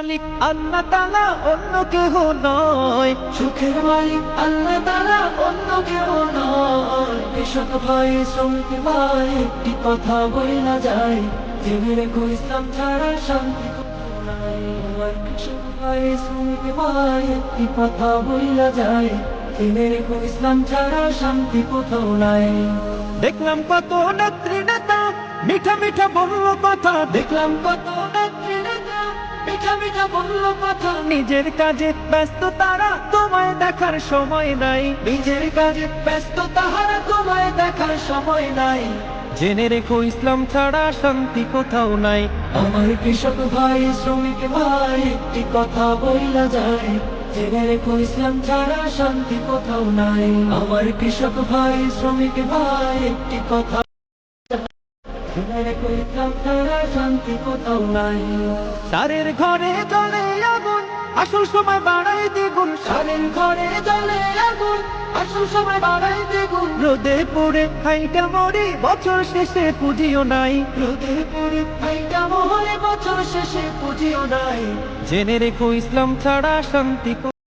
মালিক আল্লাহ তাআলা অন্য কেহ নয়, সুখের মালিক আল্লাহ তাআলা অন্য কেউ নয়। কৃষক ভাই শ্রমিক ভাই একটি কথা বইলা যায়, জেনে রেখো ইসলাম ছাড়া শান্তি কোথাও নাই। আমার কৃষক ভাই শ্রমিক ভাই একটি কথা বইলা যায়, জেনে রেখো ইসলাম ছাড়া শান্তি কোথাও নাই। দেখলাম কত নেত্রী নেতা মিঠা মিঠা বলল কথা, দেখলাম কত নেত্রী নেতা মিঠা মিঠা বলল কথা, নিজের কাজে ব্যস্ত তারা তোমায় দেখার সময় নাই। নিজের কাজে ব্যস্ত তাহারা তোমায় দেখার সময় নাই। জেনে রেখো ইসলাম ছাড়া শান্তি কোথাও নাই। আমার কৃষক ভাই শ্রমিক ভাই একটি কথা বইলা যায়, জেনে রেখো ইসলাম ছাড়া শান্তি কোথাও নাই। আমার কৃষক ভাই শ্রমিক ভাই একটি কথা, জেনে রেখো ইসলাম ছাড়া শান্তি কোথাও নাই। তারের ঘরে জ্বলে আগুন, আসল সময় বাড়াই দ্বিগুণ। সারের ঘরে জ্বলে আগুন, আসল সময় বাড়াই দ্বিগুণ। রোদে পড়ে হাইটা মরি, বছর শেষে পুঁজিও নাই। রোদে পড়ে ভাইটা মহলে বছর শেষে পুঁজিও নাই। জেনে রেখো ইসলাম ছাড়া শান্তি